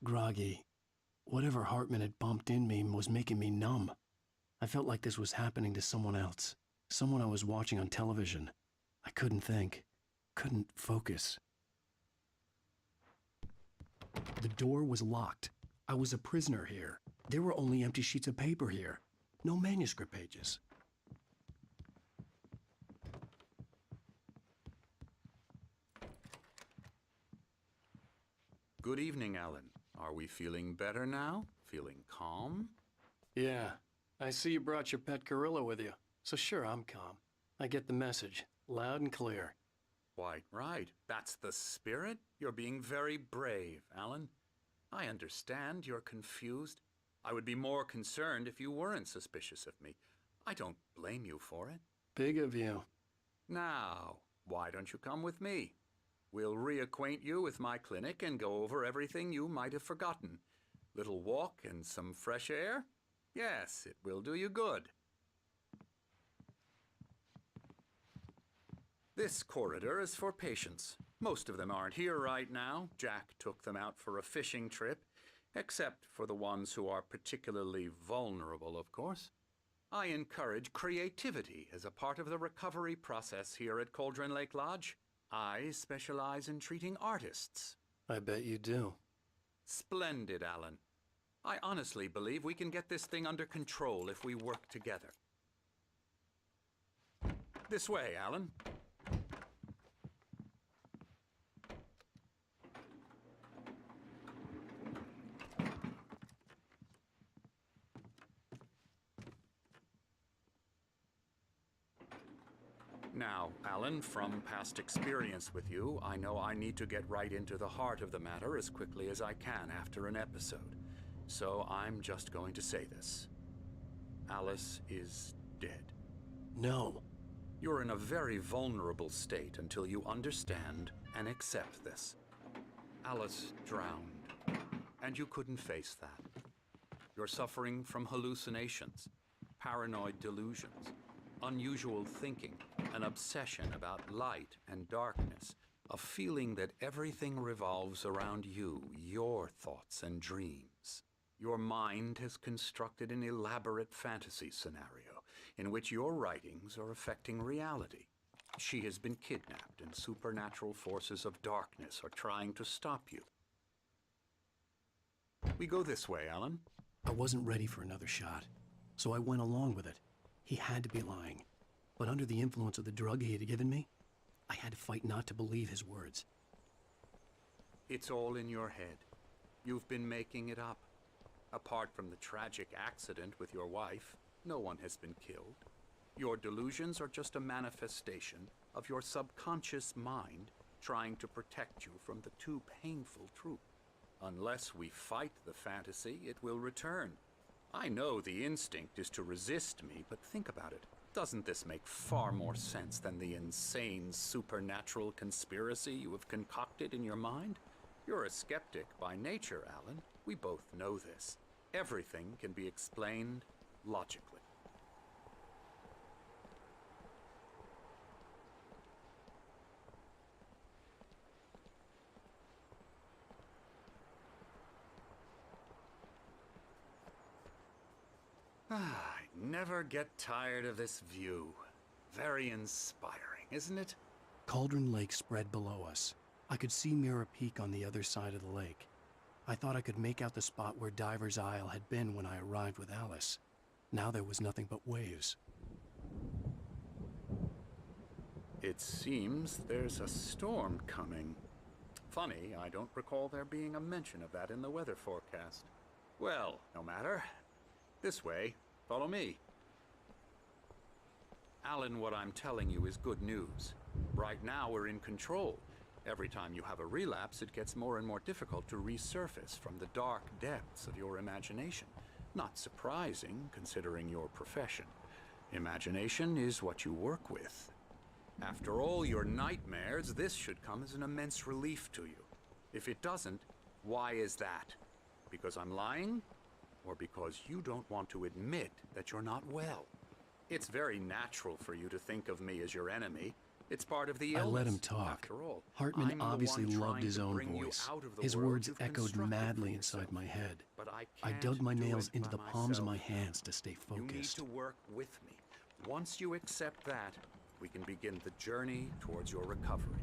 groggy. Whatever Hartman had bumped in me was making me numb. I felt like this was happening to someone else. Someone I was watching on television. I couldn't think. Couldn't focus. The door was locked. I was a prisoner here. There were only empty sheets of paper here. No manuscript pages. Good evening, Alan. Are we feeling better now? Feeling calm? Yeah. I see you brought your pet gorilla with you. So sure, I'm calm. I get the message. Loud and clear. Quite right. That's the spirit. You're being very brave, Alan. I understand you're confused. I would be more concerned if you weren't suspicious of me. I don't blame you for it. Big of you. Now, why don't you come with me? We'll reacquaint you with my clinic and go over everything you might have forgotten. Little walk and some fresh air? Yes, it will do you good. This corridor is for patients. Most of them aren't here right now. Jack took them out for a fishing trip, except for the ones who are particularly vulnerable, of course. I encourage creativity as a part of the recovery process here at Cauldron Lake Lodge. I specialize in treating artists. I bet you do. Splendid, Alan. I honestly believe we can get this thing under control if we work together. This way, Alan. Now, Alan, from past experience with you, I know I need to get right into the heart of the matter as quickly as I can after an episode. So I'm just going to say this. Alice is dead. No. You're in a very vulnerable state until you understand and accept this. Alice drowned, and you couldn't face that. You're suffering from hallucinations, paranoid delusions, unusual thinking, an obsession about light and darkness, a feeling that everything revolves around you, your thoughts and dreams. Your mind has constructed an elaborate fantasy scenario in which your writings are affecting reality. She has been kidnapped and supernatural forces of darkness are trying to stop you. We go this way, Alan. I wasn't ready for another shot, so I went along with it. He had to be lying. But under the influence of the drug he had given me, I had to fight not to believe his words. It's all in your head. You've been making it up. Apart from the tragic accident with your wife, no one has been killed. Your delusions are just a manifestation of your subconscious mind trying to protect you from the too painful truth. Unless we fight the fantasy, it will return. I know the instinct is to resist me, but think about it. Doesn't this make far more sense than the insane supernatural conspiracy you have concocted in your mind? You're a skeptic by nature, Alan. We both know this. Everything can be explained logically. I never get tired of this view. Very inspiring, isn't it? Cauldron Lake spread below us. I could see Mirror Peak on the other side of the lake. I thought I could make out the spot where Diver's Isle had been when I arrived with Alice. Now there was nothing but waves. It seems there's a storm coming. Funny, I don't recall there being a mention of that in the weather forecast. Well, no matter. This way. Follow me. Alan, what I'm telling you is good news. Right now we're in control. Every time you have a relapse, it gets more and more difficult to resurface from the dark depths of your imagination. Not surprising, considering your profession. Imagination is what you work with. After all your nightmares, this should come as an immense relief to you. If it doesn't, why is that? Because I'm lying? Or because you don't want to admit that you're not well? It's very natural for you to think of me as your enemy. It's part of the I illness. let him talk. After all, Hartman I'm the obviously one loved trying his to own bring you voice. out of the His world words you've echoed constructed madly for inside yourself. my head. But I I can't dug my do nails it into by the palms of my myself. hands to stay You need focused. to work with me. Once you accept that, we can begin the journey towards your recovery.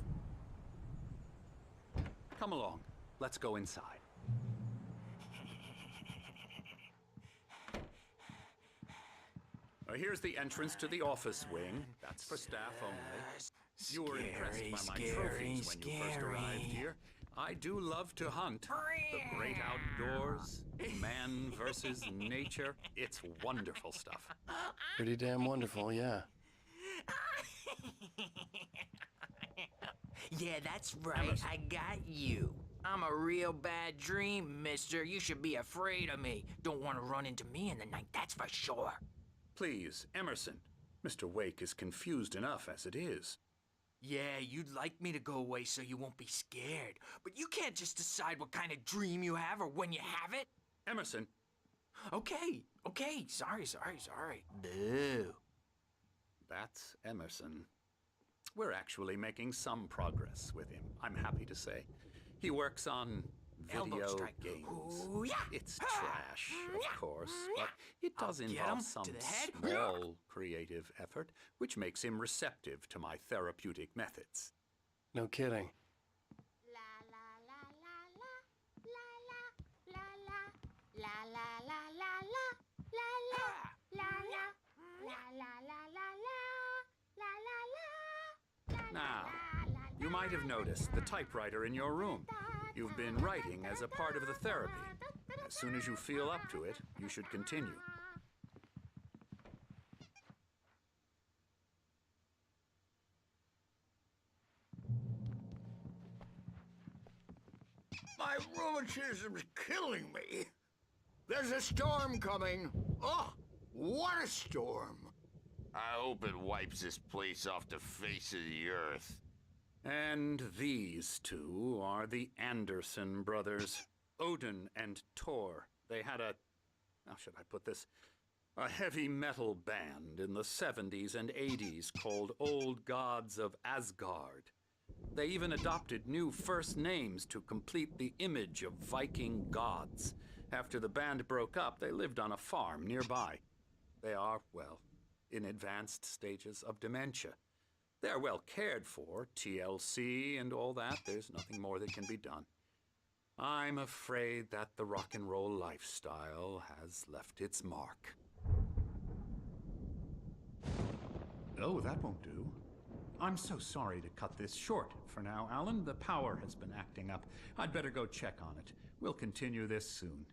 Come along. Let's go inside. Here's the entrance to the office wing. That's for staff only. You were impressed by my trophies when you first arrived here. I do love to hunt. The great outdoors, man versus nature. It's wonderful stuff. Pretty damn wonderful, yeah. Yeah, that's right. Emerson. I got you. I'm a real bad dream, mister. You should be afraid of me. Don't want to run into me in the night, that's for sure. Please, Emerson. Mr. Wake is confused enough as it is. Yeah, you'd like me to go away so you won't be scared. But you can't just decide what kind of dream you have or when you have it. Emerson, Okay. Sorry. Boo. that's Emerson. We're actually making some progress with him, I'm happy to say. He works on Elbow video strike. games. Ooh, yeah. It's trash, of course, but it does I'll get involve him some to the head. small creative effort, which makes him receptive to my therapeutic methods. No kidding. Now, you might have noticed the typewriter in your room. You've been writing as a part of the therapy. As soon as you feel up to it, you should continue. My rheumatism's killing me. There's a storm coming. Oh, what a storm. I hope it wipes this place off the face of the earth. And these two are the Anderson brothers, Odin and Tor. They had how should I put this? A heavy metal band in the 70s and 80s called Old Gods of Asgard. They even adopted new first names to complete the image of Viking gods. After the band broke up, they lived on a farm nearby. They are, well, in advanced stages of dementia. They're well cared for, TLC and all that. There's nothing more that can be done. I'm afraid that the rock and roll lifestyle has left its mark. Oh, that won't do. I'm so sorry to cut this short for now, Alan. The power has been acting up. I'd better go check on it. We'll continue this soon.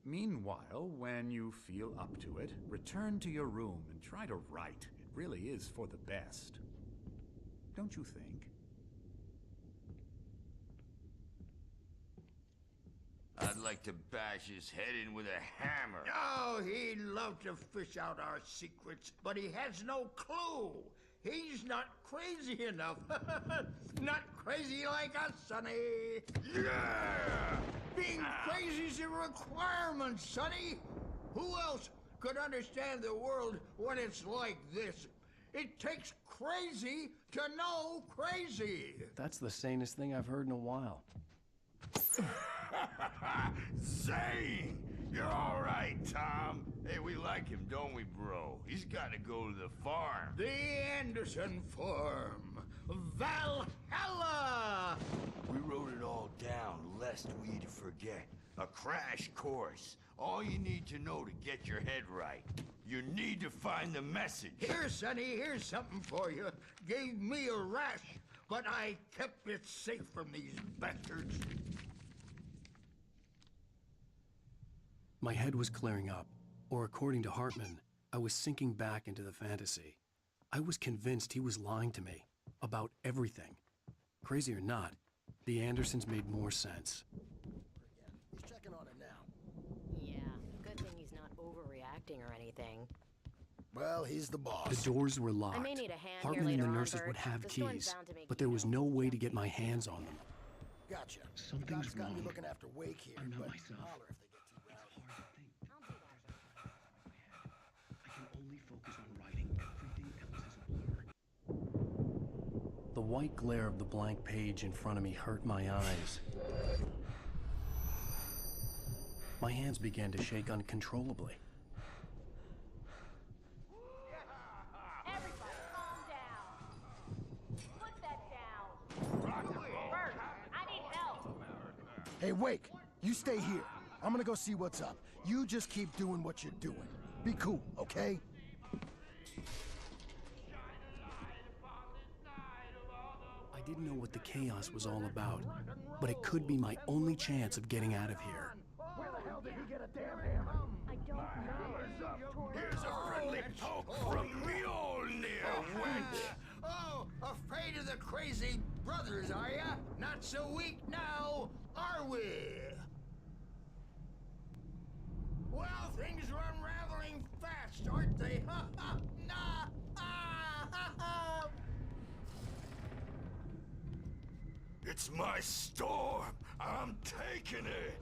Meanwhile, when you feel up to it, return to your room and try to write. It really is for the best. Don't you think? I'd like to bash his head in with a hammer. Oh, he'd love to fish out our secrets, but he has no clue. He's not crazy enough. Not crazy like us, Sonny. Yeah! Being crazy's a requirement, Sonny. Who else could understand the world when it's like this? It takes crazy to know crazy. That's the sanest thing I've heard in a while. Zane! You're all right, Tom. Hey, we like him, don't we, bro? He's got to go to the farm. The Anderson Farm. Valhalla! We wrote it all down, lest we forget. A crash course. All you need to know to get your head right. You need to find the message. Here, Sonny, here's something for you. Gave me a rash, but I kept it safe from these bastards. My head was clearing up, or according to Hartman, I was sinking back into the fantasy. I was convinced he was lying to me about everything. Crazy or not, the Andersons made more sense. He's checking on it now. Yeah, good thing he's not overreacting or anything. Well, he's the boss. The doors were locked. I may need a hand Hartman here and later the on, nurses Bert. would have The storm's keys, bound to make but you there was know no way to jumpy get my things. hands on them. Gotcha. Something's Doc's gotta be wrong. looking after Wake here, I know but myself. holler if they get too rowdy. I can only focus on writing. Everything else is a blur. The white glare of the blank page in front of me hurt my eyes. My hands began to shake uncontrollably. Everybody, calm down. Put that down. Bert, I need help. Hey, Wake, you stay here. I'm gonna go see what's up. You just keep doing what you're doing. Be cool, okay? I didn't know what the chaos was all about, but it could be my only chance of getting out of here. Where the hell did he get a damn hammer? I don't know. Here's a friendly poke from Mjolnir, wench! Oh, afraid of the crazy brothers, are ya? Not so weak now, are we? Well, things are unraveling fast, aren't they? Ha ha! Nah! Ah! Ha ha! It's my storm! I'm taking it!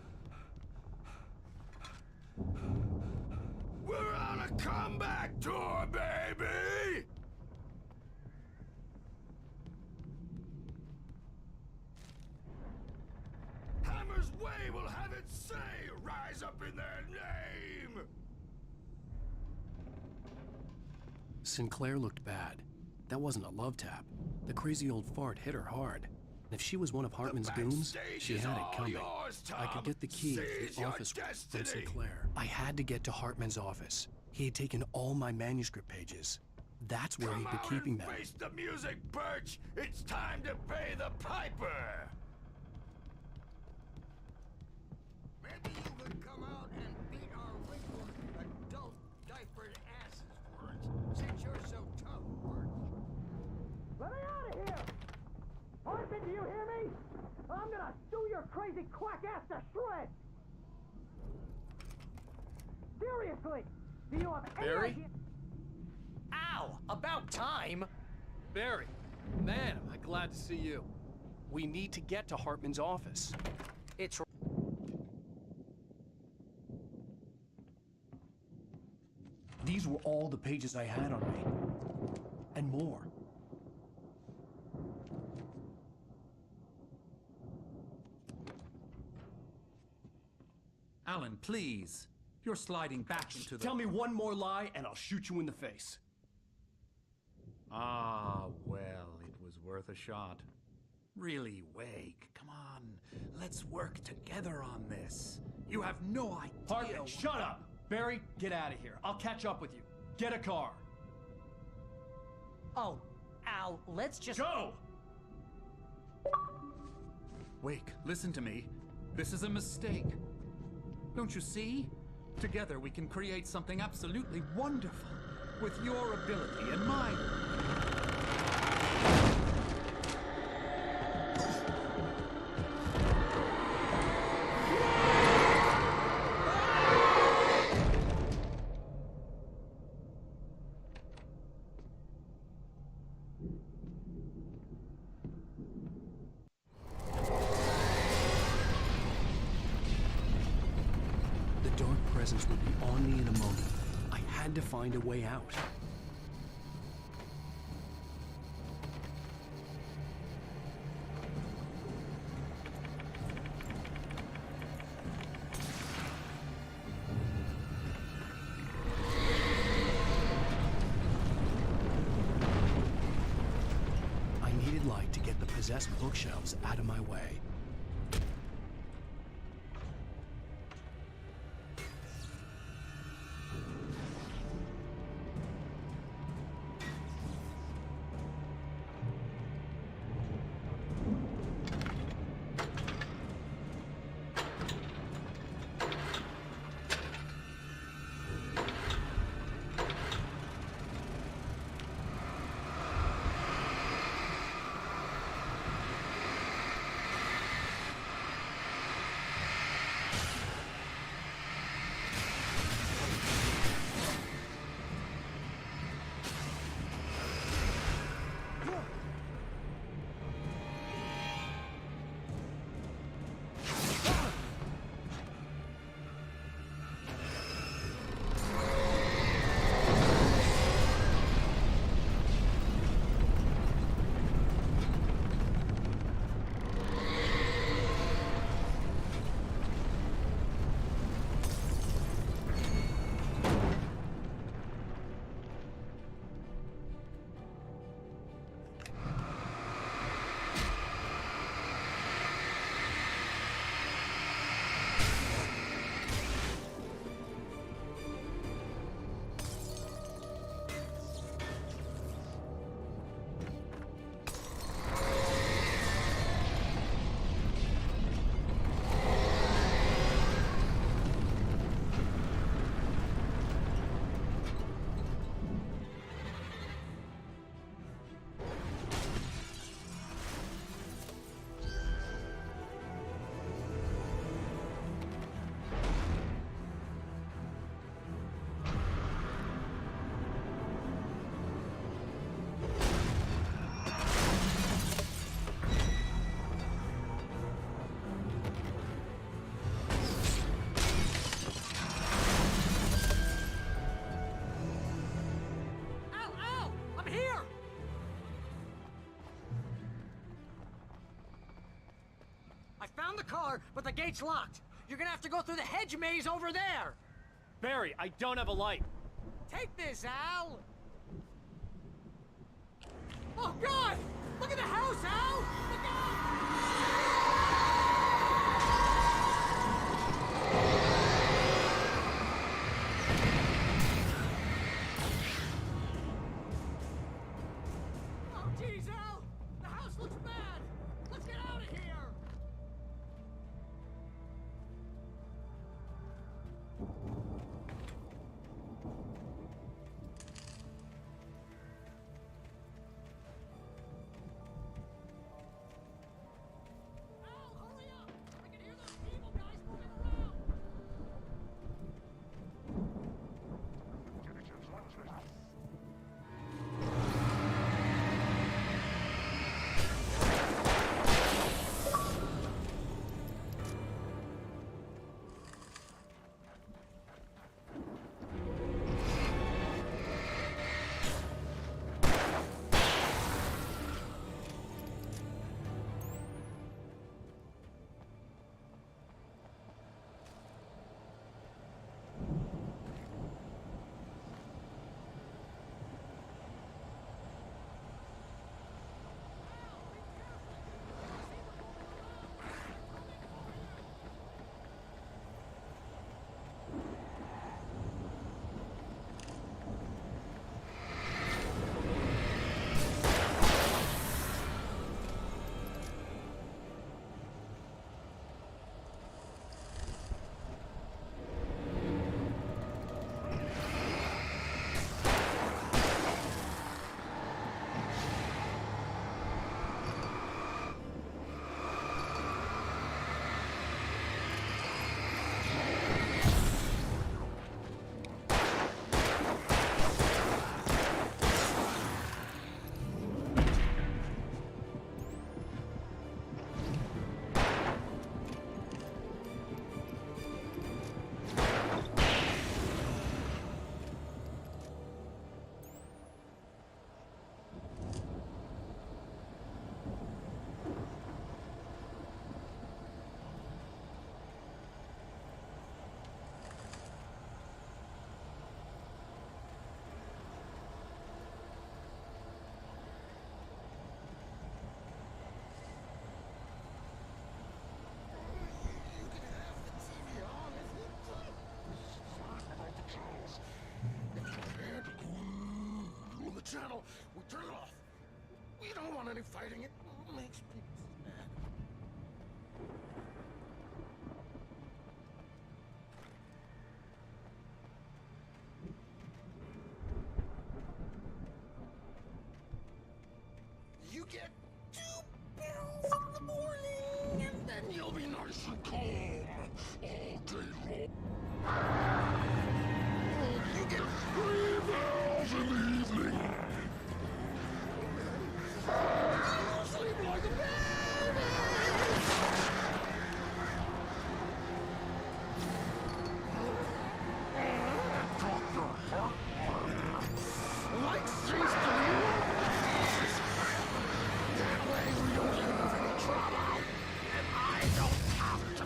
We're on a comeback tour, baby! Hammer's Way will have its say! Rise up in their name! Sinclair looked bad. That wasn't a love tap. The crazy old fart hit her hard. And if she was one of Hartman's goons, she had it coming. I could get the key to the office from Sinclair. I had to get to Hartman's office. He had taken all my manuscript pages. That's where he'd been keeping them. Face the music, Birch! It's time to pay the piper! Maybe you could come out and beat our wrinkled adult diapered asses for us, since you're so tough, Bert. Let me out of here! Hartman, do you hear me? I'm gonna sew your crazy quack ass to shreds! Seriously! Do you have any Barry? idea? Ow! About time! Barry, man, am I glad to see you. We need to get to Hartman's office. It's These were all the pages I had on me. And more. Alan, please. You're sliding back into the... Tell me one more lie and I'll shoot you in the face. Ah, well, it was worth a shot. Really, Wake, come on. Let's work together on this. You have no idea... Hartman, shut up! Barry, get out of here. I'll catch up with you. Get a car. Oh, Al, let's just... Go! Wake, listen to me. This is a mistake. Don't you see? Together we can create something absolutely wonderful. With your ability and mine. Presence would be on me in a moment. I had to find a way out. I needed light to get the possessed bookshelves out of my way. found the car, but the gate's locked. You're gonna have to go through the hedge maze over there. Barry, I don't have a light. Take this, Al! Oh, God! Look at the house, Al! Look out! Oh, geez, Al! The house looks bad! Let's get out of here! Al, hurry up! I can hear those evil guys moving around! Channel, we turn it off. We don't want any fighting. It makes people mad. You get 2 pills in the morning, and then you'll be nice and calm all day long. You get 3 pills in the evening. Sleep like a baby! Like cease to be yours. That way we don't have any trouble, and I don't have to.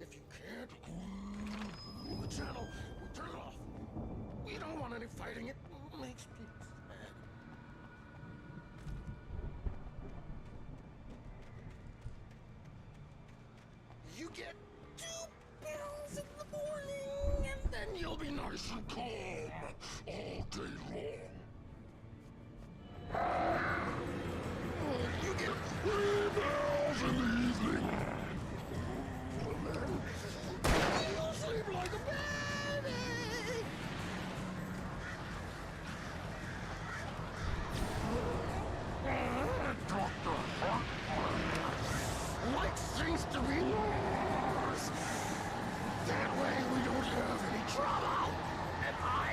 If you can't rule the channel, we'll turn it off. We don't want any fighting. It makes people mad. You get 2 pills in the morning, and then you'll be nice and calm all day long. You get 3 pills in the evening. You'll sleep like a baby! Like seems to be yours. That way we don't have any trouble, and I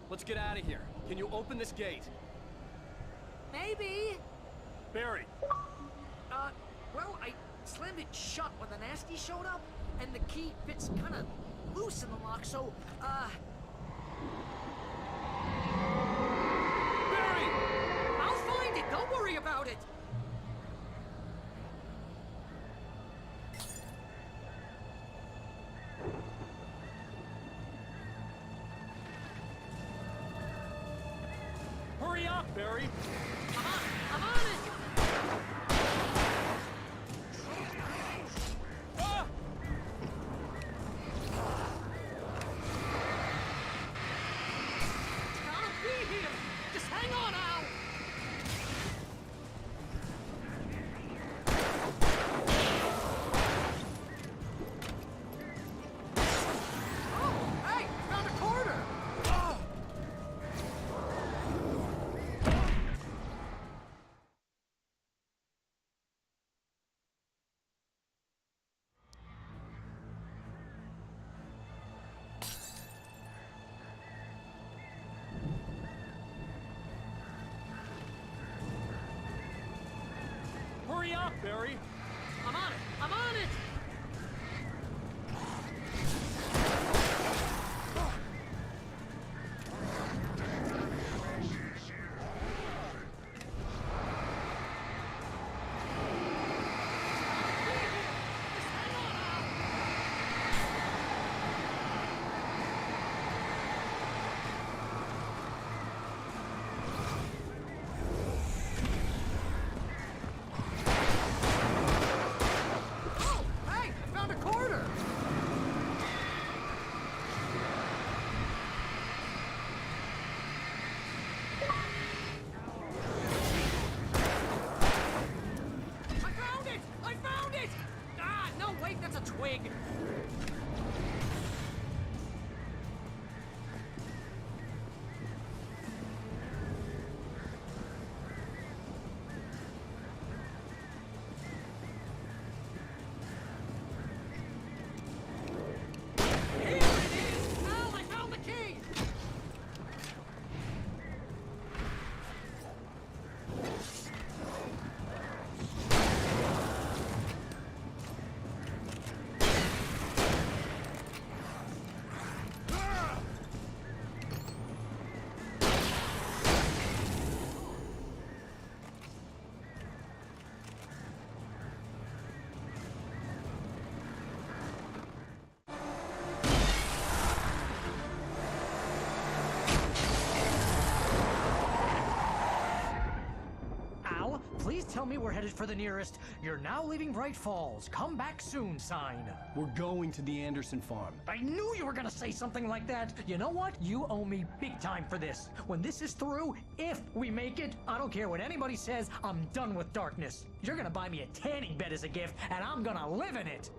Let's get out of here. Can you open this gate? Maybe. Barry! Well, I slammed it shut when the nasty showed up, and the key fits kind of loose in the lock, so, Barry! I'll find it. Don't worry about it. Hurry up, Barry! I'm on it. Ah! Gotta be here. Just hang on, Al. Oh, hey, found a quarter. Hurry up, Barry! I'm on it. I'm on it. Oh, hey, I found a quarter. I found it! I found it! Ah, no, wait, that's a twig. Here it is! Al, I found the key! Al, please tell me we're headed for the nearest "You're now leaving Bright Falls. Come back soon" sign. We're going to the Anderson farm. I knew you were gonna say something like that. You know what? You owe me big time for this. When this is through, if we make it, I don't care what anybody says, I'm done with darkness. You're gonna buy me a tanning bed as a gift, and I'm gonna live in it.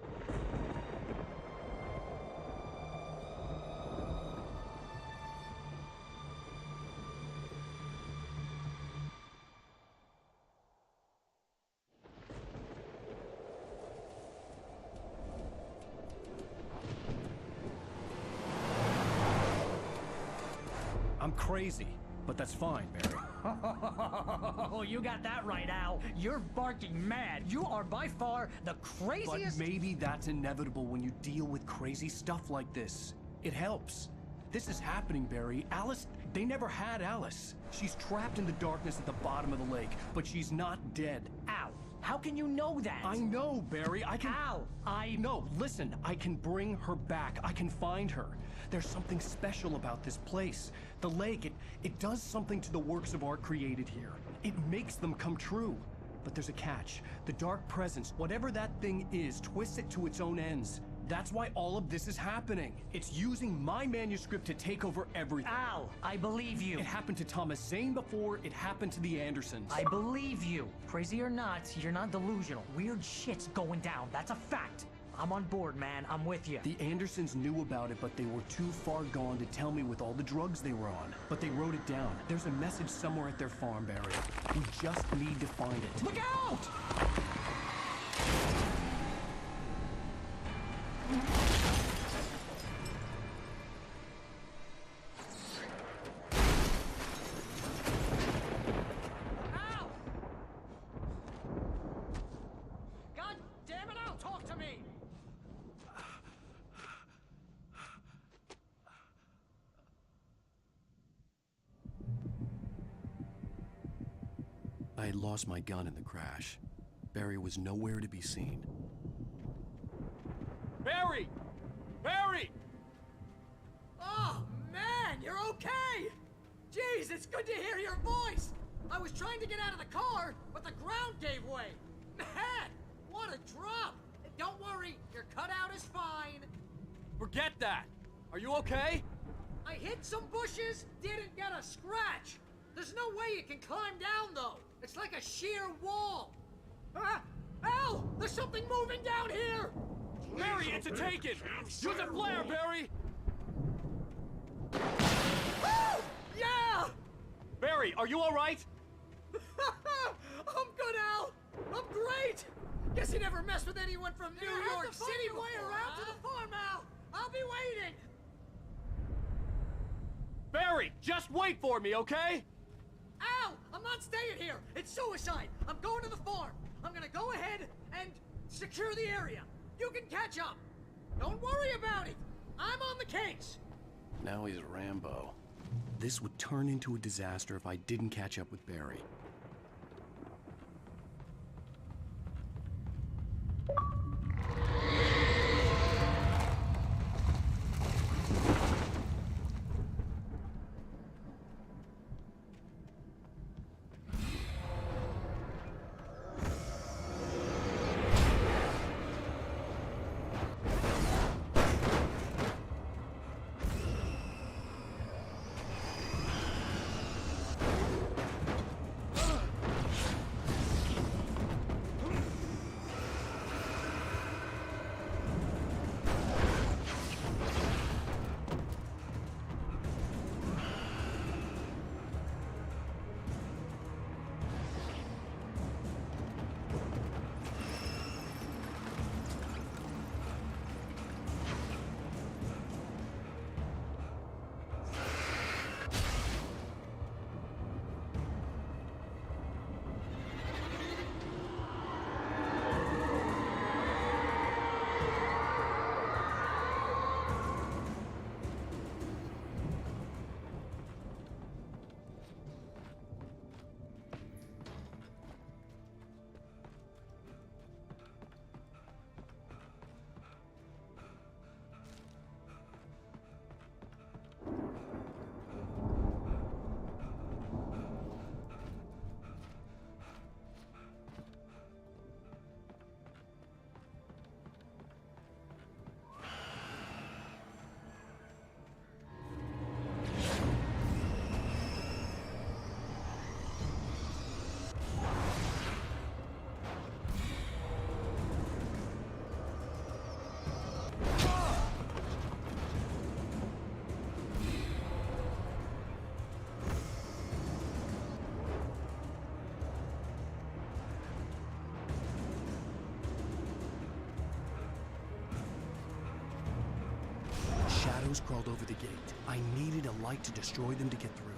I'm crazy, but that's fine, Barry. Oh, you got that right, Al. You're barking mad. You are by far the But craziest. maybe that's inevitable when you deal with crazy stuff like this. It helps. This is happening, Barry. Alice, they never had Alice. She's trapped in the darkness at the bottom of the lake, but she's not dead. Al, how can you know that? I know, Barry. I can... Al, No, listen. I can bring her back. I can find her. There's something special about this place. The lake, it does something to the works of art created here. It makes them come true. But there's a catch. The dark presence, whatever that thing is, twists it to its own ends. That's why all of this is happening. It's using my manuscript to take over everything. Al, I believe you. It happened to Thomas Zane before, it happened to the Andersons. I believe you. Crazy or not, you're not delusional. Weird shit's going down. That's a fact. I'm on board, man. I'm with you. The Andersons knew about it, but they were too far gone to tell me with all the drugs they were on. But they wrote it down. There's a message somewhere at their farm, Barry. We just need to find it. Look out! I had lost my gun in the crash. Barry was nowhere to be seen. Barry! Barry! Oh, man, you're okay! Jeez, it's good to hear your voice! I was trying to get out of the car, but the ground gave way. Man, what a drop! Don't worry, your cutout is fine. Forget that! Are you okay? I hit some bushes, didn't get a scratch. There's no way you can climb down, though. It's like a sheer wall. Al! There's something moving down here! Barry, it's a taken! Use a flare, Barry! Oh! Yeah! Barry, are you alright? I'm good, Al! I'm great! Guess you never messed with anyone from New York City before, way around to the farm, Al! I'll be waiting! Barry, just wait for me, okay? Al! I'm not staying here! It's suicide! I'm going to the farm! I'm gonna go ahead and secure the area. You can catch up. Don't worry about it. I'm on the case. Now he's Rambo. This would turn into a disaster if I didn't catch up with Barry. Shadows crawled over the gate. I needed a light to destroy them to get through.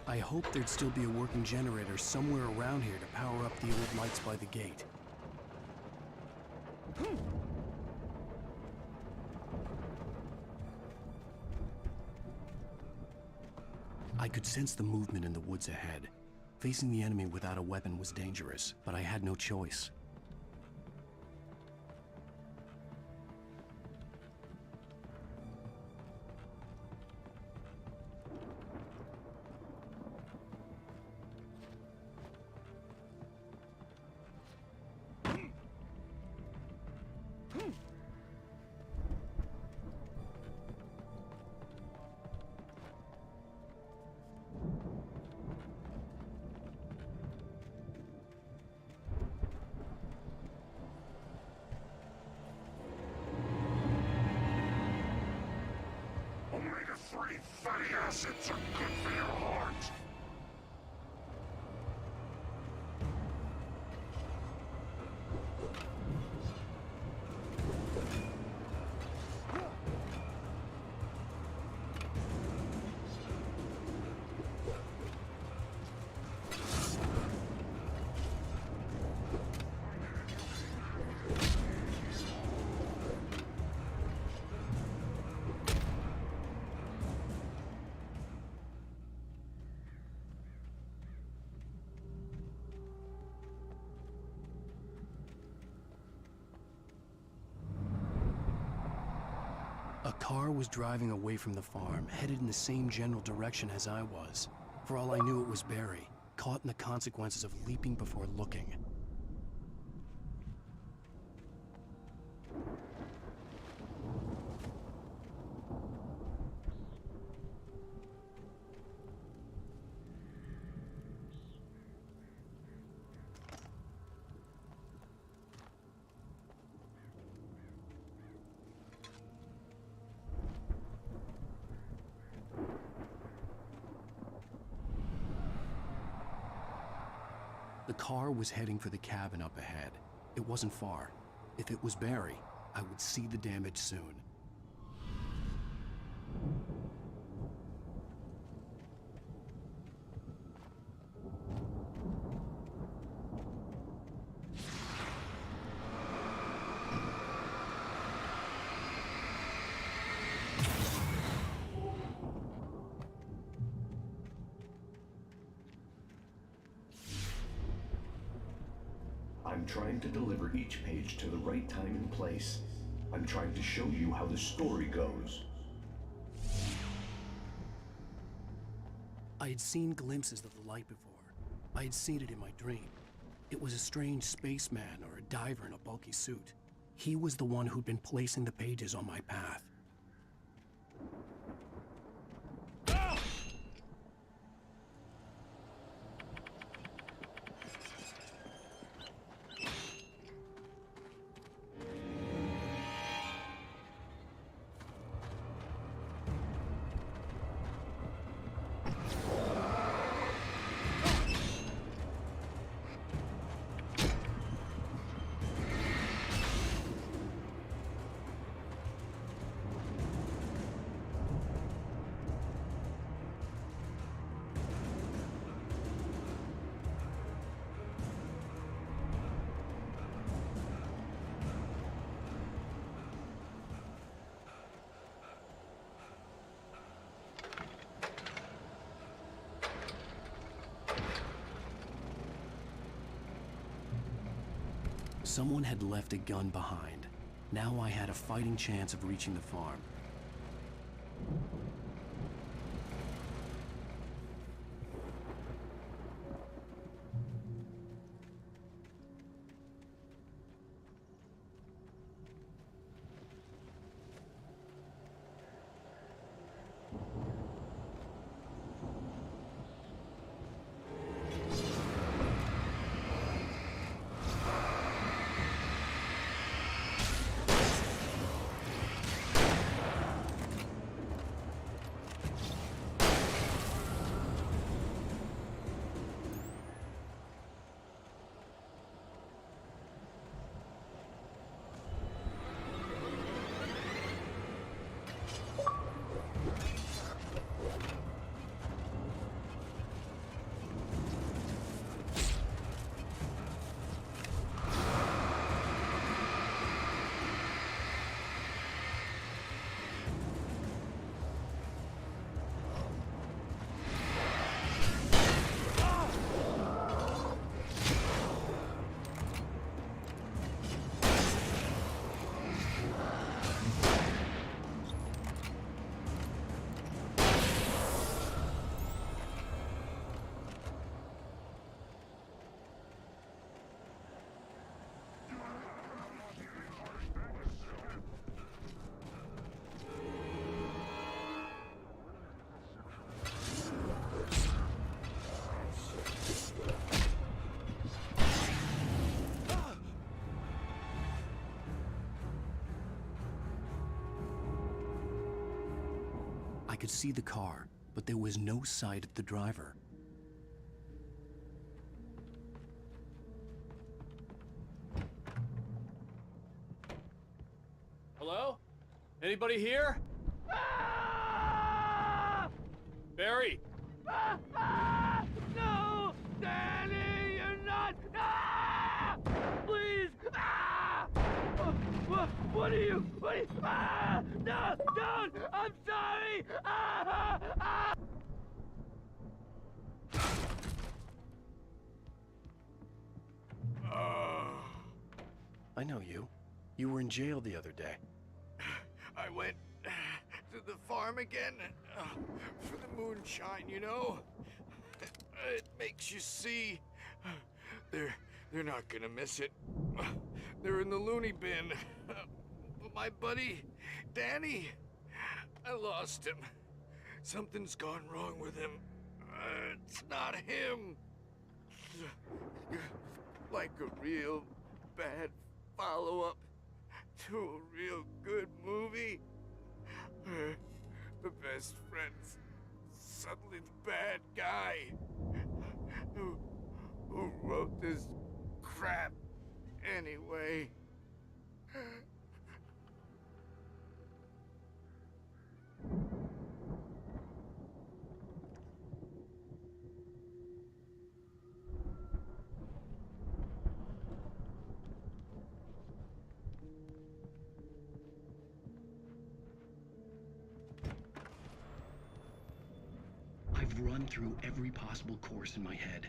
I hoped there'd still be a working generator somewhere around here to power up the old lights by the gate. I could sense the movement in the woods ahead. Facing the enemy without a weapon was dangerous, but I had no choice. Omega-3 fatty acids are good for your heart. car was driving away from the farm, headed in the same general direction as I was. For all I knew, it was Barry, caught in the consequences of leaping before looking. The car was heading for the cabin up ahead. It wasn't far. If it was Barry, I would see the damage soon. I'm trying to deliver each page to the right time and place. I'm trying to show you how the story goes. I had seen glimpses of the light before. I had seen it in my dream. It was a strange spaceman or a diver in a bulky suit. He was the one who'd been placing the pages on my path. Someone had left a gun behind. Now I had a fighting chance of reaching the farm. I could see the car, but there was no sight of the driver. Hello? Anybody here? Barry! No! Danny, you're not! Please! What are you? No! Don't! I'm sorry! I know you. You were in jail the other day. I went the farm again for the moonshine, you know? It makes you see. They're not gonna miss it. They're in the loony bin. But my buddy, Danny, I lost him. Something's gone wrong with him. It's not him. Like a real bad follow-up to a real good movie. The best friend's suddenly the bad guy. Who wrote this crap anyway? I've run through every possible course in my head.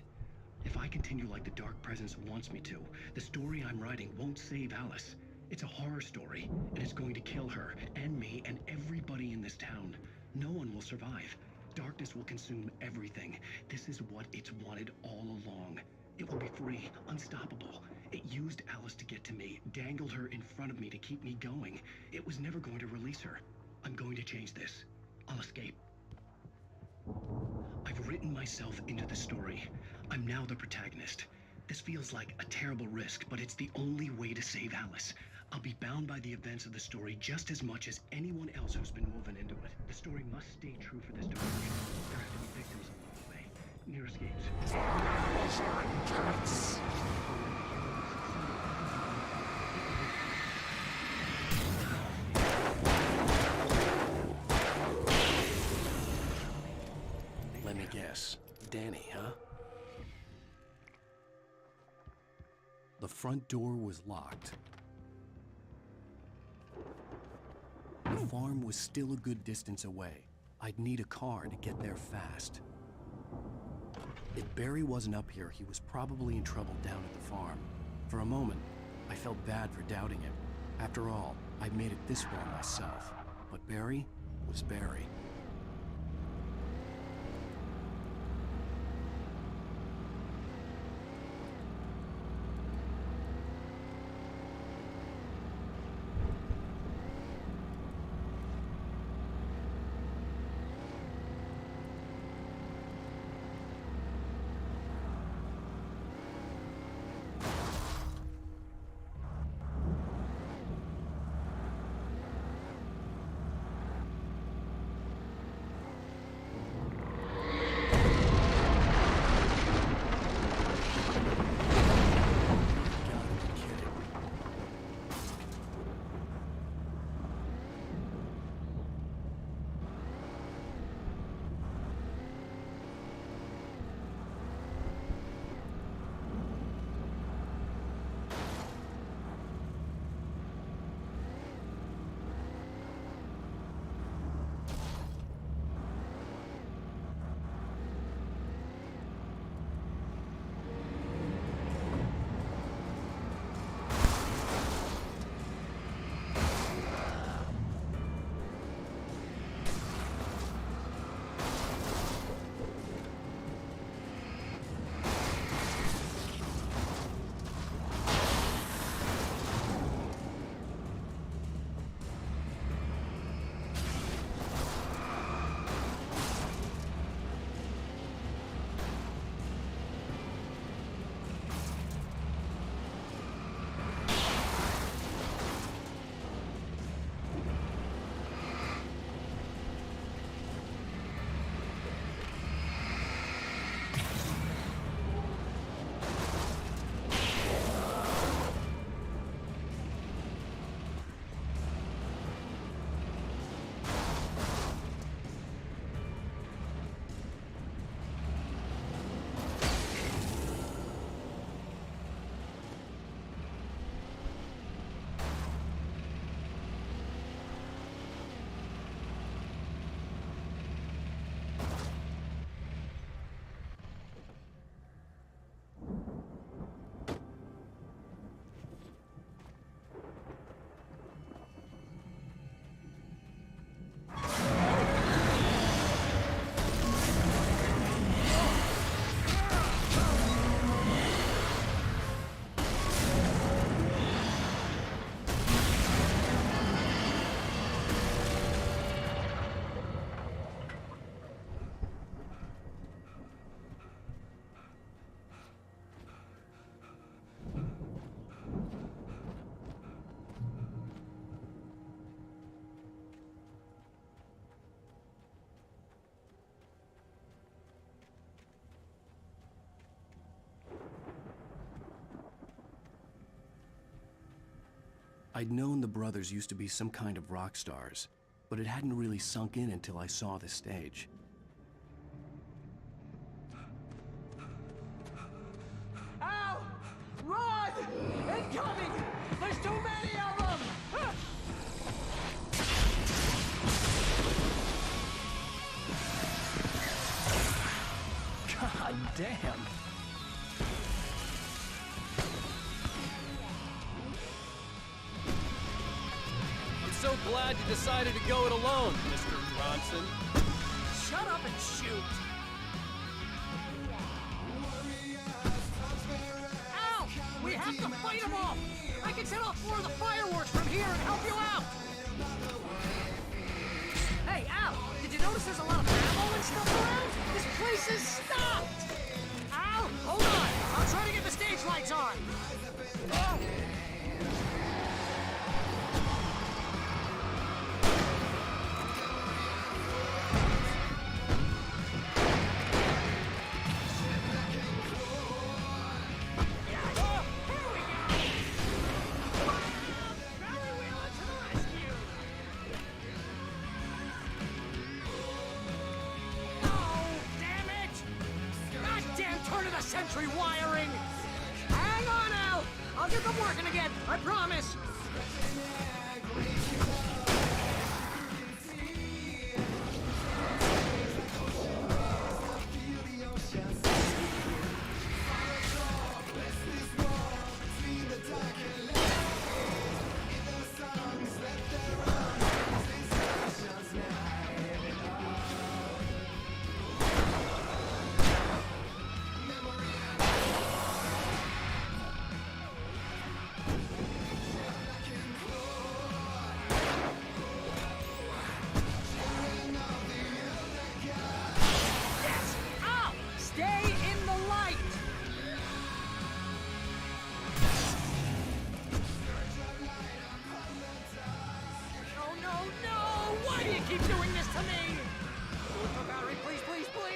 If I continue like the Dark Presence wants me to, the story I'm writing won't save Alice. It's a horror story, and it's going to kill her, and me, and everybody in this town. No one will survive. Darkness will consume everything. This is what it's wanted all along. It will be free, unstoppable. It used Alice to get to me, dangled her in front of me to keep me going. It was never going to release her. I'm going to change this. I'll escape. I've written myself into the story. I'm now the protagonist. This feels like a terrible risk, but it's the only way to save Alice. I'll be bound by the events of the story just as much as anyone else who's been woven into it. The story must stay true for this direction. There have to be victims along the way. Near escapes. Let me guess. Danny, huh? The front door was locked. The farm was still a good distance away. I'd need a car to get there fast. If Barry wasn't up here, he was probably in trouble down at the farm. For a moment, I felt bad for doubting him. After all, I'd made it this far myself. But Barry was Barry. I'd known the brothers used to be some kind of rock stars, but it hadn't really sunk in until I saw the stage. Al! Run! Incoming! There's too many of them! God damn! I'm so glad you decided to go it alone, Mr. Bronson. Shut up and shoot! Al! We have to fight them off! I can set off more of the fireworks from here and help you out! Hey, Al! Did you notice there's a lot of ammo and stuff around? This place is stopped! Al! Hold on! I'll try to get the stage lights on! Oh. Century wiring! Hang on, Al! I'll get them working again, I promise! Keep doing this to me! Do it for Valerie, please, please, please!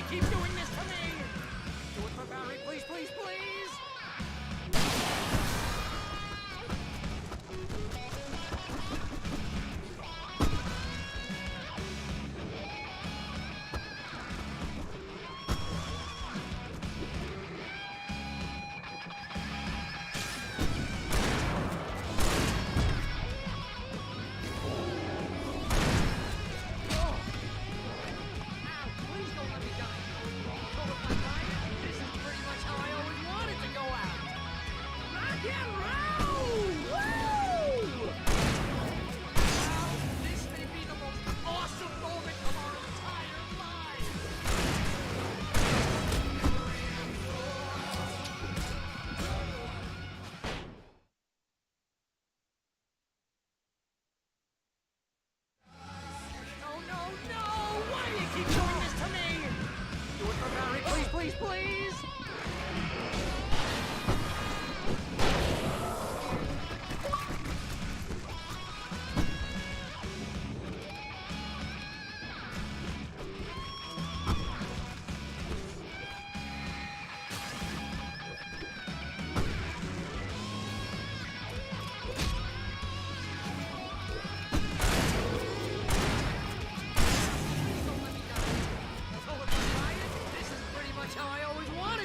Keep doing this to me! Do it for Valerie, please, please, please! Please, please! How I always wanted.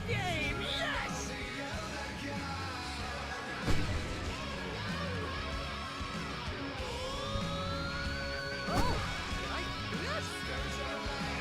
game! Yes! Oh, can I do this?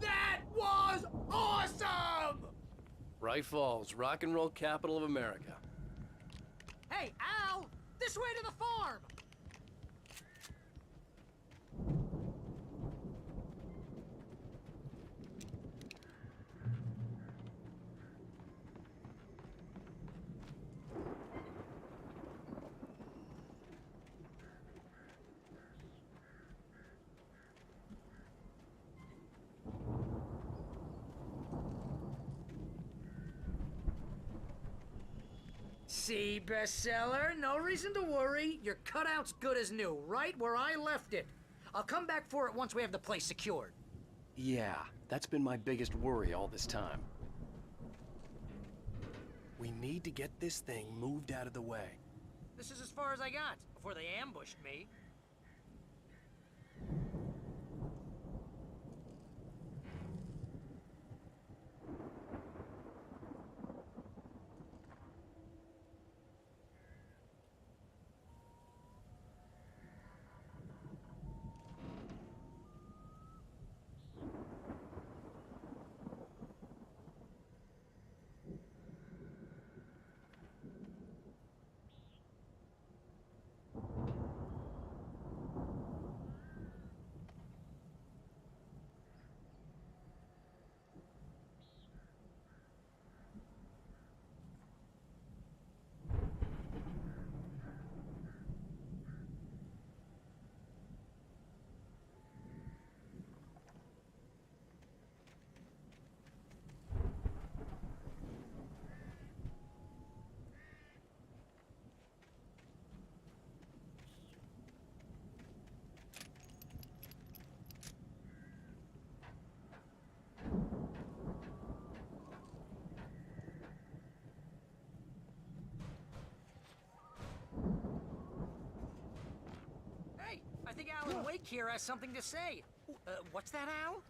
That was awesome! Bright Falls, rock and roll capital of America. Hey, Al! This way to the farm! See, bestseller? No reason to worry. Your cutout's good as new, right where I left it. I'll come back for it once we have the place secured. Yeah, that's been my biggest worry all this time. We need to get this thing moved out of the way. This is as far as I got, before they ambushed me. I think Alan Wake here has something to say. What's that, Al?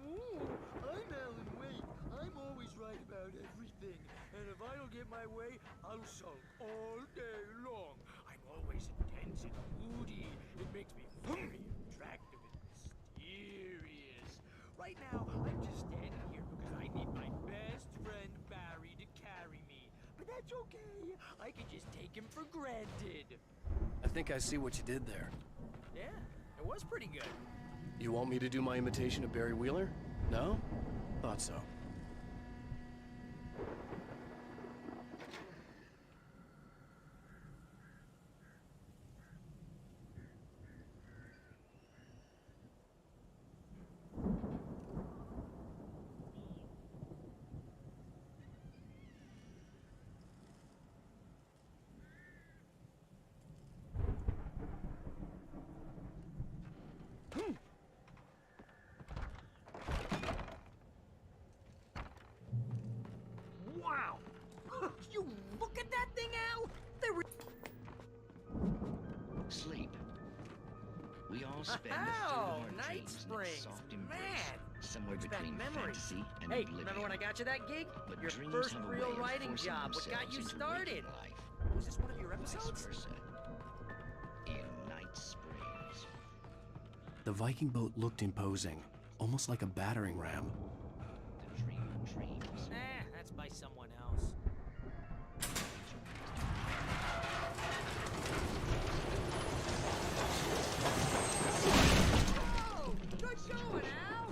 Ooh, I'm Alan Wake. I'm always right about everything. And if I don't get my way, I'll sulk all day long. I'm always intense and moody. It makes me very attractive and mysterious. Right now, I'm just standing here because I need my best friend Barry to carry me. But that's okay. I can just take him for granted. I think I see what you did there. Yeah, it was pretty good. You want me to do my imitation of Barry Wheeler? No? Thought so. Wow! You look at that thing, Al! Sleep. We all spend Oh, our Night dreams in a Springs. soft embrace, Man! somewhere Brings back between memories. fantasy and Hey, oblivion. remember when I got you that gig? But Your dreams first have a real way of writing forcing job. What got you themselves into started? waking life. Was this one of your Vice episodes? versa. In Night Springs. The Viking boat looked imposing, almost like a battering ram. The dream of dreams. That's by someone else. Oh, good going, Al!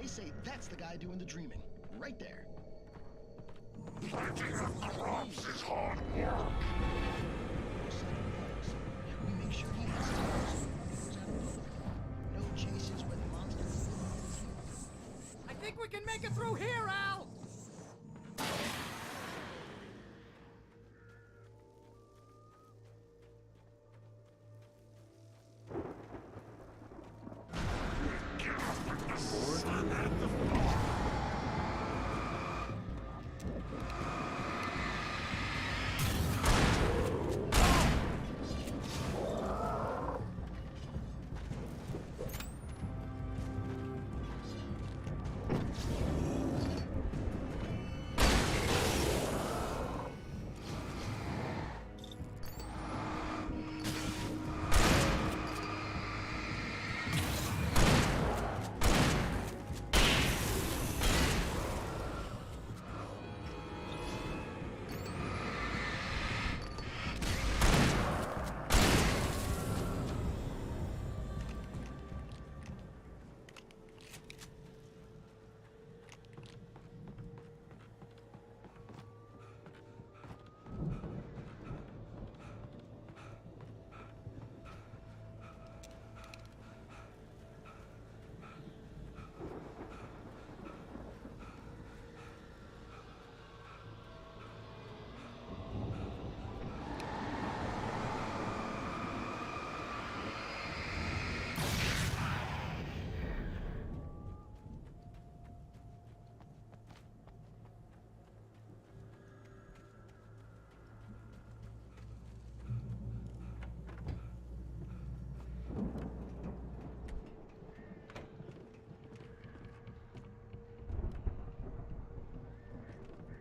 say that's the guy doing the dreaming. Right there. Plenty of crops is hard work. We make sure he has time so he goes out of public. No chases where the monsters live. I think we can make it through here, Al!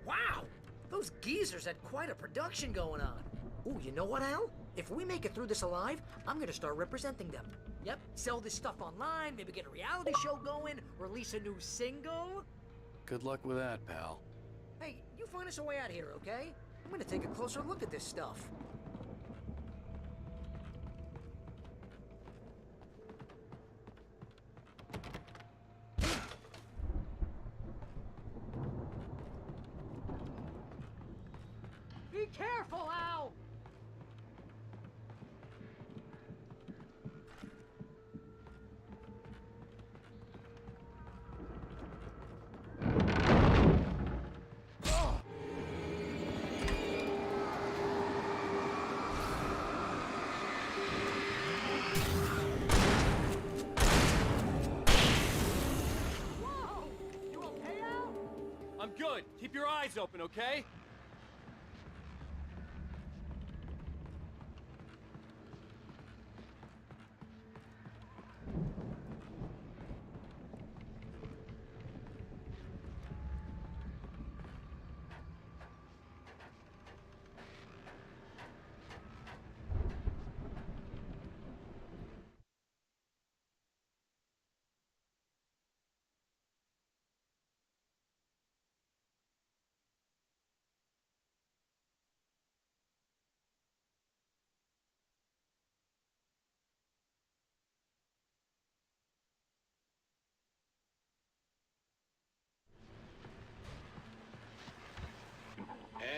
Wow! Those geezers had quite a production going on. Ooh, you know what, Al? If we make it through this alive, I'm gonna start representing them. Yep, sell this stuff online, maybe get a reality show going, release a new single. Good luck with that, pal. Hey, you find us a way out here, okay? I'm gonna take a closer look at this stuff. Be careful, Al! I'm good. Keep your eyes open, okay?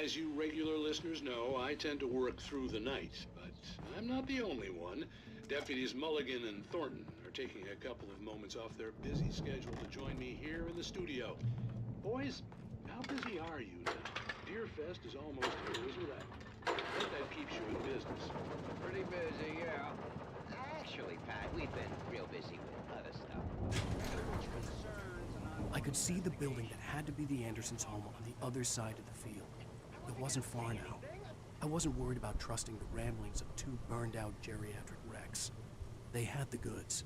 As you regular listeners know, I tend to work through the night, but I'm not the only one. Deputies Mulligan and Thornton are taking a couple of moments off their busy schedule to join me here in the studio. Boys, how busy are you now? Deerfest is almost here, isn't it? I bet that keeps you in business. Pretty busy, yeah. Actually, Pat, we've been real busy with other stuff. I could see the building that had to be the Andersons' home on the other side of the field. It wasn't far now. I wasn't worried about trusting the ramblings of two burned-out geriatric wrecks. They had the goods.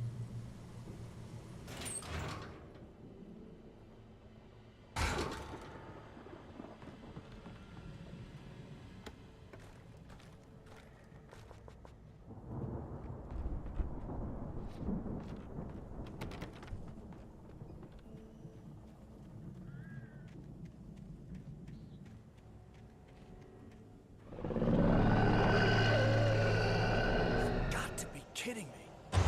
Kidding me.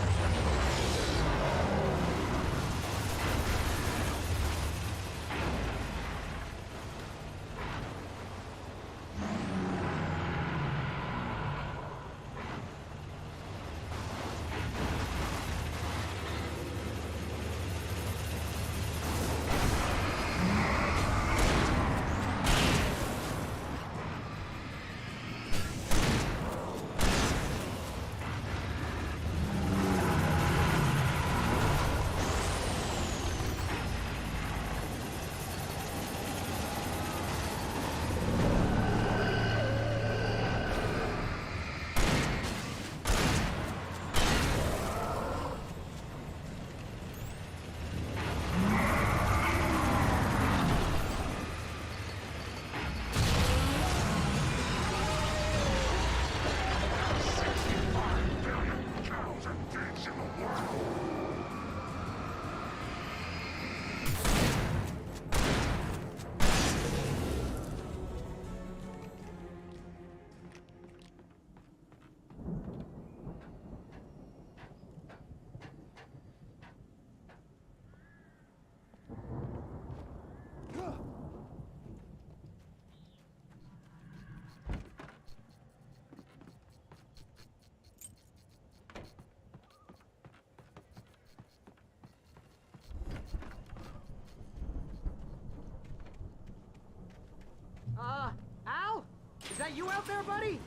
you out there, buddy?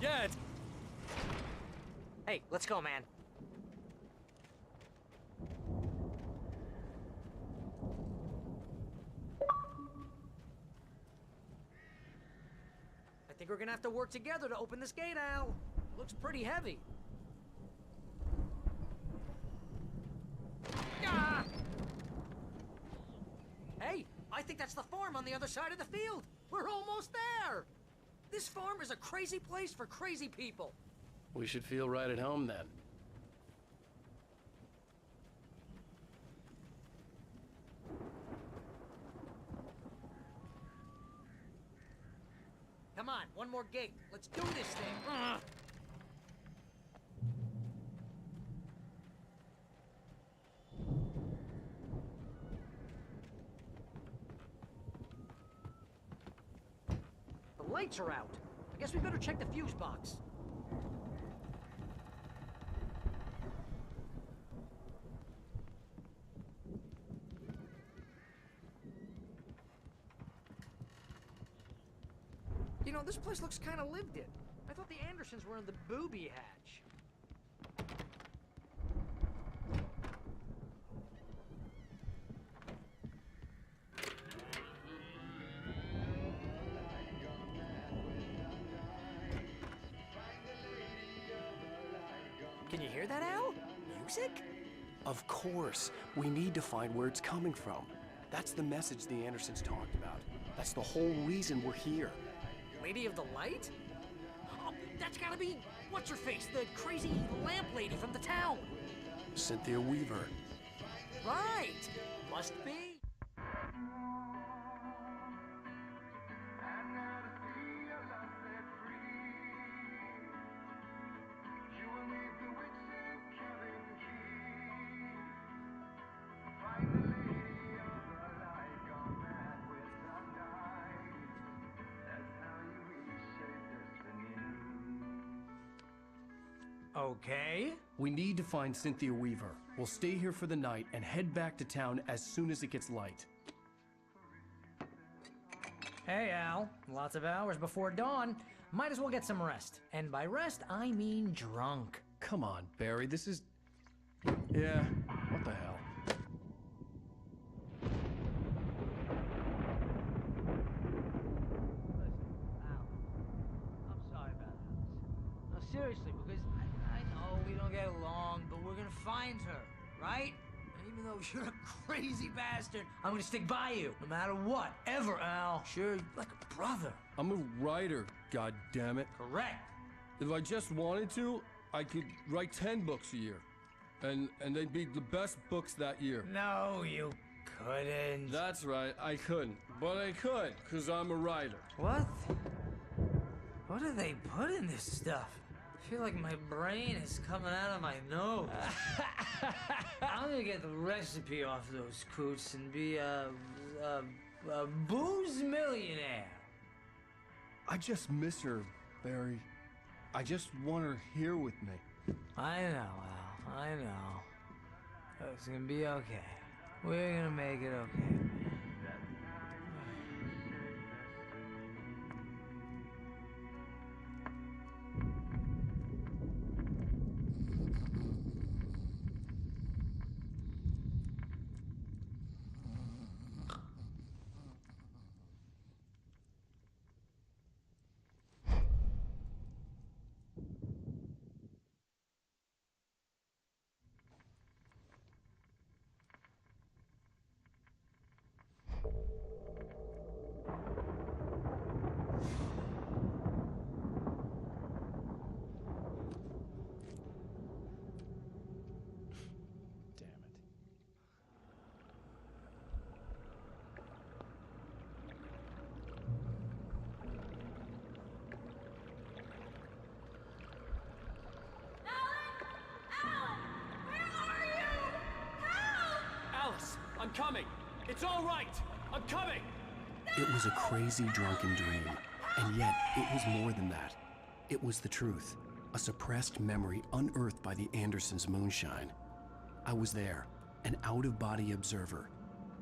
Yeah, it's... Hey, let's go, man. I think we're gonna have to work together to open this gate, Al. Looks pretty heavy. Ah! Hey, I think that's the farm on the other side of the field. We're almost there. This farm is a crazy place for crazy people. We should feel right at home then. Come on, one more gate. Let's do this thing. Ugh. The lights are out. I guess we better check the fuse box. You know, this place looks kind of lived in. I thought the Andersons were in the booby hatch. Can you hear that, Al? Music? Of course. We need to find where it's coming from. That's the message the Andersons talked about. That's the whole reason we're here. Lady of the Light? Oh, that's gotta be... what's-her-face, the crazy lamp lady from the town. Cynthia Weaver. Right. Must be. Okay. We need to find Cynthia Weaver. We'll stay here for the night and head back to town as soon as it gets light. Hey, Al. Lots of hours before dawn. Might as well get some rest. And by rest, I mean drunk. Come on, Barry, this is... Yeah, what the hell? I'm sorry about Alice. No, seriously, because I know we don't get along, but we're gonna find her, right? And even though you're a crazy bastard, I'm gonna stick by you, no matter what, ever, Al. Sure, like a brother. I'm a writer, goddammit. Correct. If I just wanted to, I could write 10 books a year. And they'd be the best books that year. No, you couldn't. That's right, I couldn't. But I could, because I'm a writer. What? What do they put in this stuff? I feel like my brain is coming out of my nose. I'm gonna get the recipe off those coots and be a booze millionaire. I just miss her, Barry. I just want her here with me. I know, Al. I know. It's gonna be okay. We're gonna make it okay. I'm coming! It's all right! I'm coming! It was a crazy, drunken dream, and yet it was more than that. It was the truth, a suppressed memory unearthed by the Andersons' moonshine. I was there, an out-of-body observer.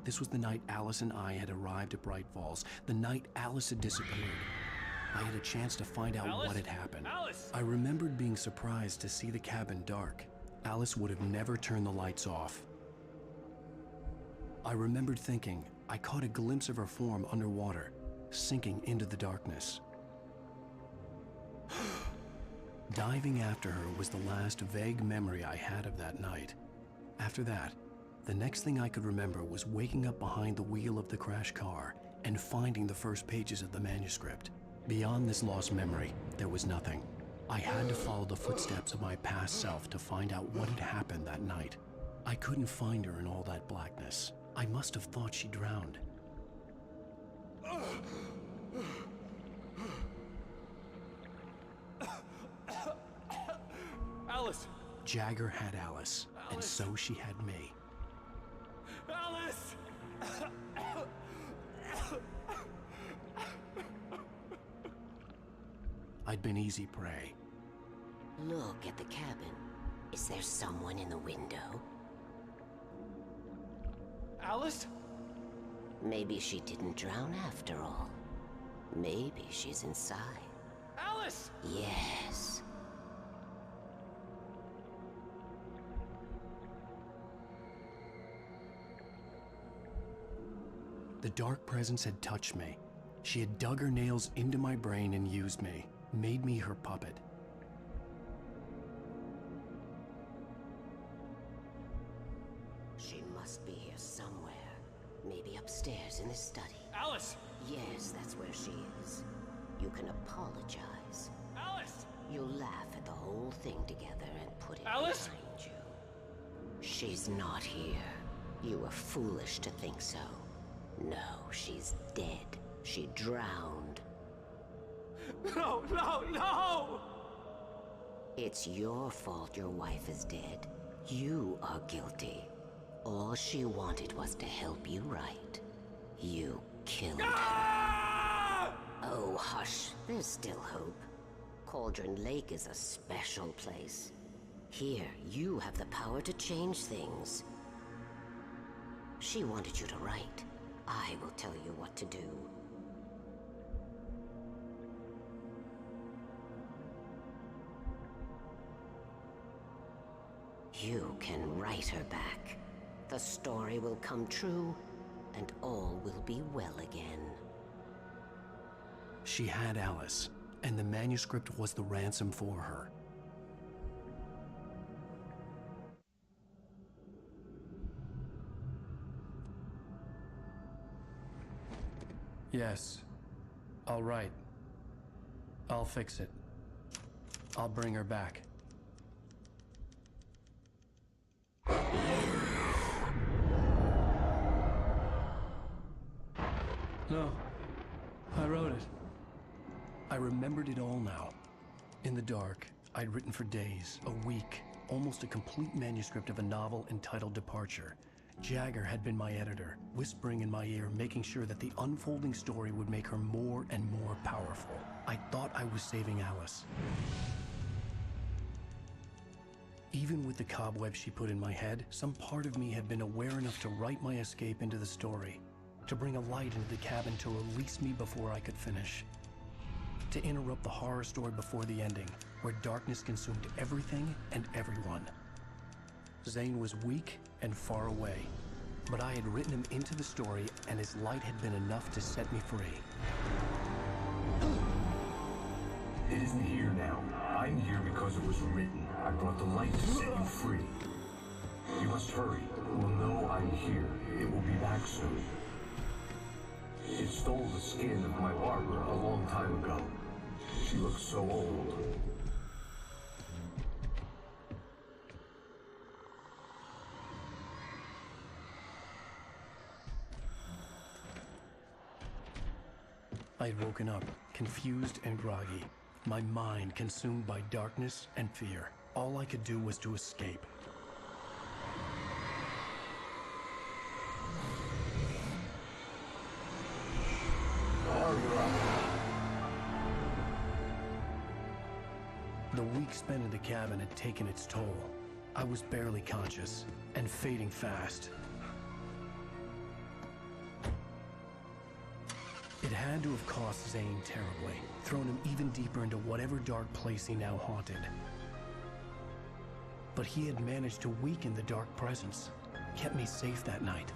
This was the night Alice and I had arrived at Bright Falls, the night Alice had disappeared. I had a chance to find out Alice? what had happened. Alice! I remembered being surprised to see the cabin dark. Alice would have never turned the lights off. I remembered thinking I caught a glimpse of her form underwater, sinking into the darkness. Diving after her was the last vague memory I had of that night. After that, the next thing I could remember was waking up behind the wheel of the crashed car and finding the first pages of the manuscript. Beyond this lost memory, there was nothing. I had to follow the footsteps of my past self to find out what had happened that night. I couldn't find her in all that blackness. I must have thought she drowned. Alice! Jagger had Alice, and so she had me. Alice! I'd been easy prey. Look at the cabin. Is there someone in the window? Alice? Maybe she didn't drown after all. Maybe she's inside. Alice! Yes. The dark presence had touched me. She had dug her nails into my brain and used me, made me her puppet. She must be here somewhere. Maybe upstairs in the study. Alice! Yes, that's where she is. You can apologize. Alice! You'll laugh at the whole thing together and put it Alice? behind you. She's not here. You were foolish to think so. No, she's dead. She drowned. No, no, no! It's your fault your wife is dead. You are guilty. All she wanted was to help you right. You killed her. Oh, hush. There's still hope. Cauldron Lake is a special place. Here, you have the power to change things. She wanted you to write. I will tell you what to do. You can write her back. The story will come true, and all will be well again. She had Alice, and the manuscript was the ransom for her. Yes. All right. I'll fix it. I'll bring her back. No. I wrote it. I remembered it all now. In the dark, I'd written for days, a week, almost a complete manuscript of a novel entitled Departure. Jagger had been my editor, whispering in my ear, making sure that the unfolding story would make her more and more powerful. I thought I was saving Alice. Even with the cobwebs she put in my head, some part of me had been aware enough to write my escape into the story, to bring a light into the cabin to release me before I could finish, to interrupt the horror story before the ending, where darkness consumed everything and everyone. Zane was weak and far away, but I had written him into the story, and his light had been enough to set me free. It isn't here now. I'm here because it was written. I brought the light to set you free. You must hurry. We'll know I'm here. It will be back soon. It stole the skin of my Barbara a long time ago. She looks so old. I had woken up, confused and groggy, my mind consumed by darkness and fear. All I could do was to escape. The week spent in the cabin had taken its toll. I was barely conscious, and fading fast. It had to have cost Zane terribly, thrown him even deeper into whatever dark place he now haunted. But he had managed to weaken the dark presence, kept me safe that night.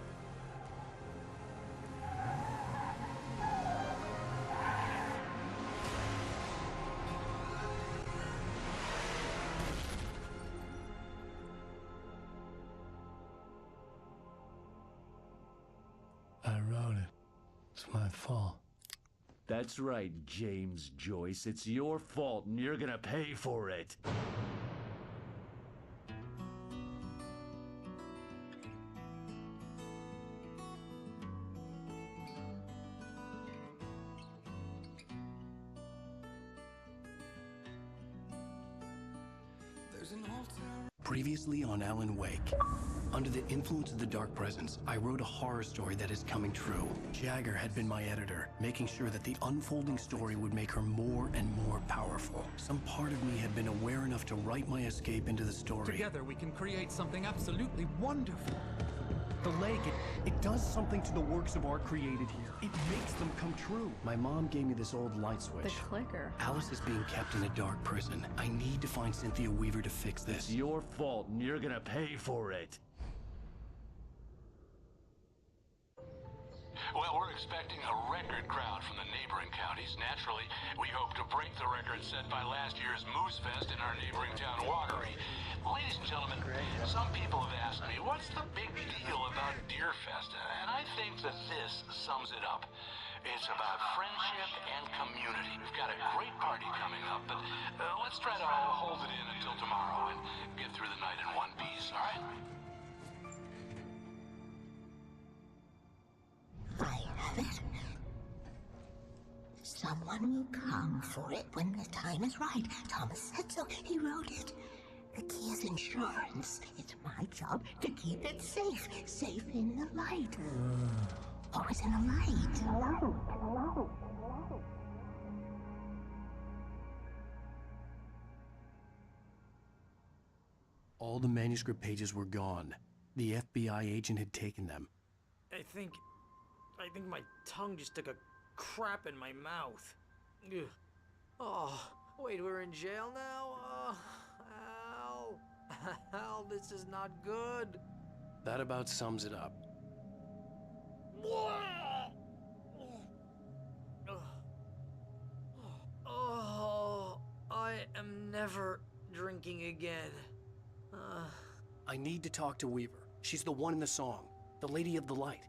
I wrote it. It's my fault. That's right, James Joyce. It's your fault, and you're gonna pay for it. Previously on Alan Wake. Under the influence of the dark presence, I wrote a horror story that is coming true. Jagger had been my editor, making sure that the unfolding story would make her more and more powerful. Some part of me had been aware enough to write my escape into the story. Together we can create something absolutely wonderful. The lake, it does something to the works of art created here. It makes them come true. My mom gave me this old light switch. The clicker. Alice is being kept in a dark prison. I need to find Cynthia Weaver to fix this. It's your fault, and you're gonna pay for it. Well, we're expecting a record crowd from the neighboring counties. Naturally, we hope to break the record set by last year's Moose Fest in our neighboring town, Watery. Ladies and gentlemen, some people have asked me, what's the big deal about Deerfest? And I think that this sums it up. It's about friendship and community. We've got a great party coming up, but let's try to hold it in until tomorrow and get through the night in one piece, all right? I have it. Someone will come for it when the time is right. Thomas said so. He wrote it. The key is insurance. It's my job to keep it safe. Safe in the light. Always in the light. All the manuscript pages were gone. The FBI agent had taken them. I think my tongue just took a crap in my mouth. Ugh. Oh, wait, we're in jail now? Al. Al, this is not good. That about sums it up. Oh, I am never drinking again. I need to talk to Weaver. She's the one in the song. The Lady of the Light.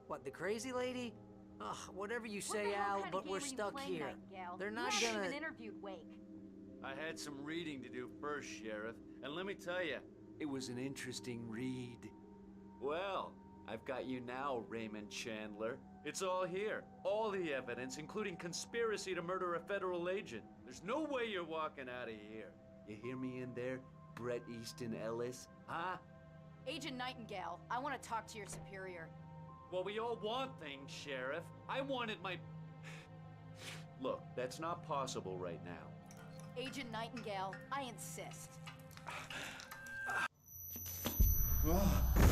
What, the crazy lady? Ugh, whatever you say, Al, but we're stuck here. They're not you gonna... haven't even interviewed Wake. I had some reading to do first, Sheriff, and let me tell you, it was an interesting read. Well, I've got you now, Raymond Chandler. It's all here. All the evidence, including conspiracy to murder a federal agent. There's no way you're walking out of here. You hear me in there, Bret Easton Ellis? Huh? Agent Nightingale, I want to talk to your superior. Well, we all want things, Sheriff. I wanted my... Look, that's not possible right now. Agent Nightingale, I insist. Oh.